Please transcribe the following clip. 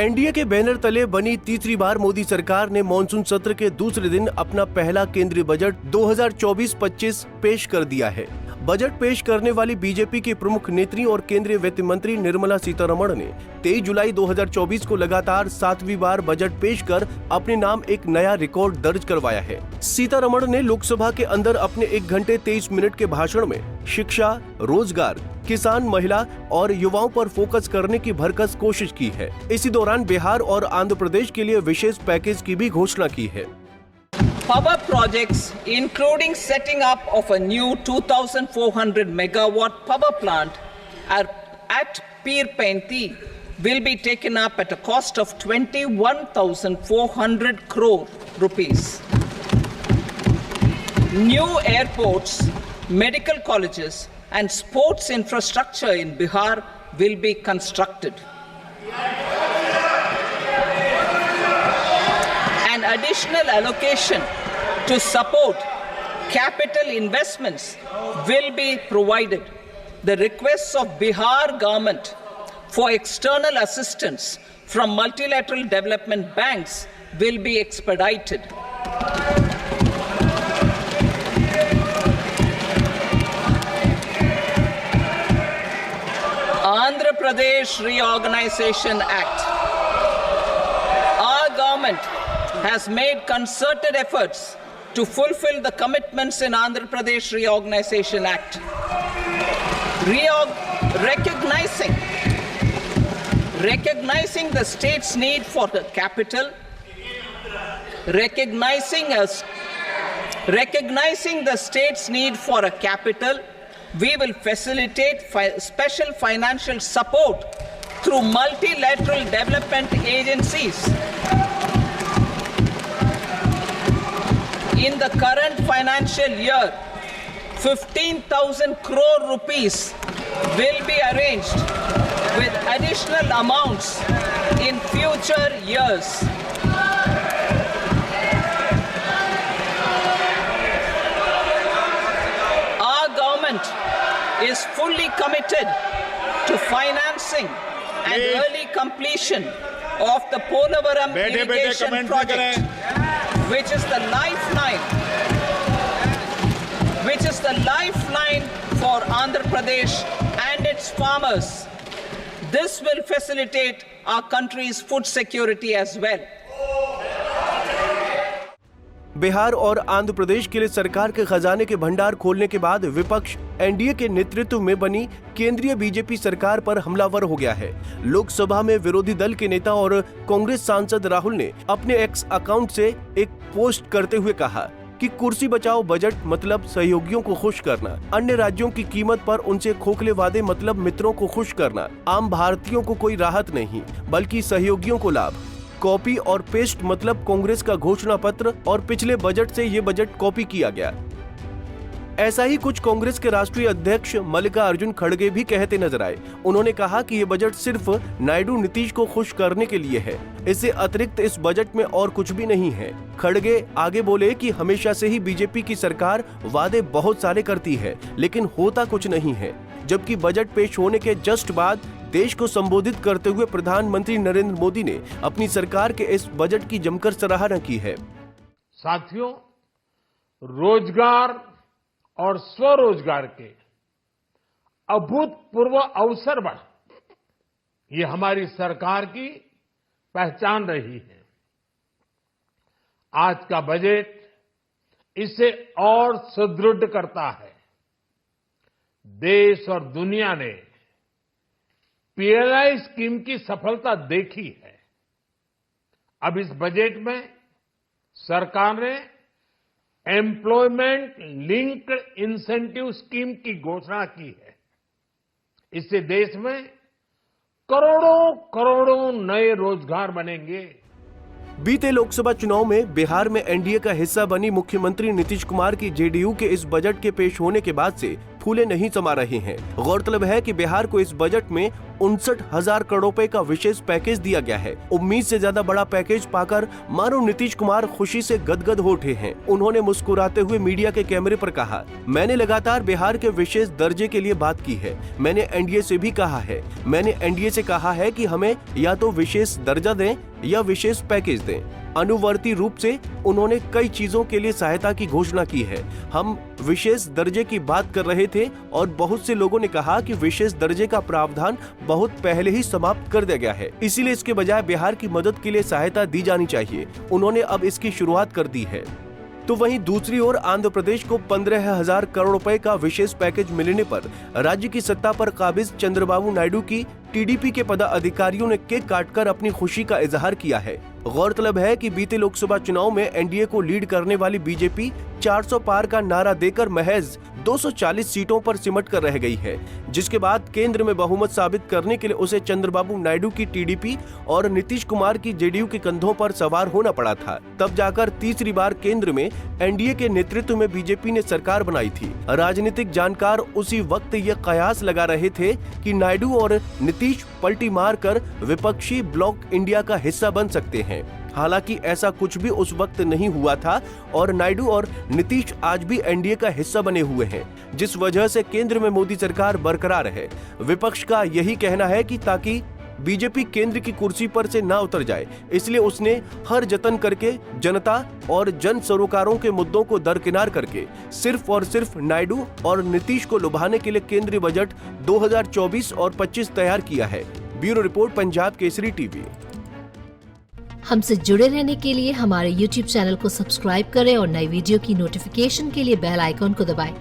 NDA के banner तले बनी तीसरी बार मोदी सरकार ने मॉनसून सत्र के दूसरे दिन अपना पहला केंद्रीय बजट 2024-25 पेश कर दिया है। बजट पेश करने वाली बीजेपी की प्रमुख नेत्री और केंद्रीय वित्त मंत्री निर्मला सीतारमण ने 23 जुलाई 2024 को लगातार 7वीं बार बजट पेश कर अपने नाम एक नया रिकॉर्ड दर्ज करवाया है। सीतारमण ने लोकसभा के अंदर अपने 1 घंटे 23 मिनट के भाषण में शिक्षा, रोजगार, किसान, महिला और युवाओं पर फोकस करने की भरसक कोशिश की है। इसी दौरान बिहार और आंध्र प्रदेश के लिए विशेष पैकेज की भी घोषणा की है। Power projects, including setting up of a new 2,400 megawatt power plant at Pirpenti, will be taken up at a cost of 21,400 crore rupees. New airports, medical colleges, and sports infrastructure in Bihar will be constructed. An additional allocation to support capital investments will be provided. The requests of Bihar government for external assistance from multilateral development banks will be expedited. Andhra Pradesh Reorganization Act. Our government has made concerted efforts to fulfill the commitments in Andhra Pradesh Reorganization Act. Recognizing the state's need for the capital, recognizing the state's need for a capital, we will facilitate special financial support through multilateral development agencies. In the current financial year, 15,000 crore rupees will be arranged with additional amounts in future years. Our government is fully committed to financing and early completion of the Polavaram irrigation project, which is the lifeline for Andhra Pradesh and its farmers. This will facilitate our country's food security as well. Bihar और आंध्र प्रदेश के लिए सरकार के खजाने के भंडार खोलने के बाद विपक्ष एनडीए के नेतृत्व में बनी केंद्रीय बीजेपी सरकार पर हमलावर हो गया है। लोकसभा में विरोधी दल के नेता और कांग्रेस सांसद राहुल ने अपने एक्स अकाउंट से एक पोस्ट करते हुए कहा कि कुर्सी बचाओ बजट मतलब सहयोगियों को खुश करना, अन्य राज्यों की कीमत पर उनसे खोखले वादे मतलब मित्रों को खुश करना, आम भारतीयों को कोई राहत नहीं बल्कि सहयोगियों को लाभ। कॉपी और पेस्ट मतलब कांग्रेस का घोषणा पत्र और पिछले बजट से ये बजट कॉपी किया गया। ऐसा ही कुछ कांग्रेस के राष्ट्रीय अध्यक्ष मल्लिकार्जुन खड़गे भी कहते नजर आए। उन्होंने कहा कि ये बजट सिर्फ नायडू नीतीश को खुश करने के लिए है, इससे अतिरिक्त इस बजट में और कुछ भी नहीं है। खड़गे आगे बोले कि हमेशा से ही बीजेपी की सरकार वादे बहुत सारे करती है लेकिन होता कुछ नहीं है। जबकि बजट पेश होने के जस्ट बाद देश को संबोधित करते हुए प्रधानमंत्री नरेंद्र मोदी ने अपनी सरकार के इस बजट की जमकर सराहना की है। साथियों, रोजगार और स्वरोजगार के अभूतपूर्व अवसर बढ़ ये हमारी सरकार की पहचान रही है। आज का बजट इसे और सुदृढ़ करता है। देश और दुनिया ने पीएलआई स्कीम की सफलता देखी है। अब इस बजट में सरकार ने एम्प्लॉयमेंट लिंक्ड इंसेंटिव स्कीम की घोषणा की है। इससे देश में करोड़ों करोड़ों नए रोजगार बनेंगे। बीते लोकसभा चुनाव में बिहार में एनडीए का हिस्सा बनी मुख्यमंत्री नीतीश कुमार की जेडीयू के इस बजट के पेश होने के बाद से फूले नहीं समा रहे हैं। गौरतलब है कि बिहार को इस बजट में 59,000 करोड़ रुपए का विशेष पैकेज दिया गया है। उम्मीद से ज्यादा बड़ा पैकेज पाकर मानो नीतीश कुमार खुशी से गदगद हो उठे हैं। उन्होंने मुस्कुराते हुए मीडिया के कैमरे पर कहा, मैंने लगातार बिहार के विशेष दर्जे के लिए बात की है। मैंने एनडीए से भी कहा है। मैंने एनडीए से कहा है कि हमें या तो विशेष दर्जा दें या विशेष पैकेज दें। अनुवर्ती रूप से उन्होंने कई चीजों के लिए सहायता की घोषणा की है। हम विशेष दर्जे की बात कर रहे थे और बहुत से लोगों ने कहा कि विशेष दर्जे का प्रावधान बहुत पहले ही समाप्त कर दिया गया है, इसीलिए इसके बजाय बिहार की मदद के लिए सहायता दी जानी चाहिए। उन्होंने अब इसकी शुरुआत कर दी है। तो वहीं दूसरी ओर आंध्र प्रदेश को 15,000 करोड़ रुपए का विशेष पैकेज मिलने पर राज्य की सत्ता पर काबिज चंद्रबाबू नायडू की टीडीपी के पदाधिकारियों ने केक काटकर अपनी खुशी का इजहार किया है। गौरतलब है कि बीते लोकसभा चुनाव में एनडीए को लीड करने वाली बीजेपी 400 पार का नारा देकर महज 240 सीटों पर सिमट कर रह गई है, जिसके बाद केंद्र में बहुमत साबित करने के लिए उसे चंद्रबाबू नायडू की टीडीपी और नीतीश कुमार की जेडीयू के कंधों पर सवार होना पड़ा था। तब जाकर तीसरी बार केंद्र में एनडीए के नेतृत्व में बीजेपी ने सरकार बनाई थी। राजनीतिक जानकार उसी वक्त ये कयास लगा रहे थे कि नायडू और नीतीश पलटी मारकर विपक्षी ब्लॉक इंडिया का हिस्सा बन सकते हैं। हालांकि ऐसा कुछ भी उस वक्त नहीं हुआ था और नायडू और नीतीश आज भी एनडीए का हिस्सा बने हुए हैं, जिस वजह से केंद्र में मोदी सरकार बरकरार है। विपक्ष का यही कहना है कि ताकि बीजेपी केंद्र की कुर्सी पर से ना उतर जाए, इसलिए उसने हर जतन करके जनता और जन सरोकारों के मुद्दों को दरकिनार करके सिर्फ और सिर्फ नायडू और नीतीश को लुभाने के लिए केंद्रीय बजट 2024 और 25 तैयार किया है। Bureau report, Punjab Kesari TV. हमसे जुड़े रहने के लिए हमारे YouTube चैनल को सब्सक्राइब करें और नई वीडियो की नोटिफिकेशन के लिए बेल आइकॉन को दबाएं।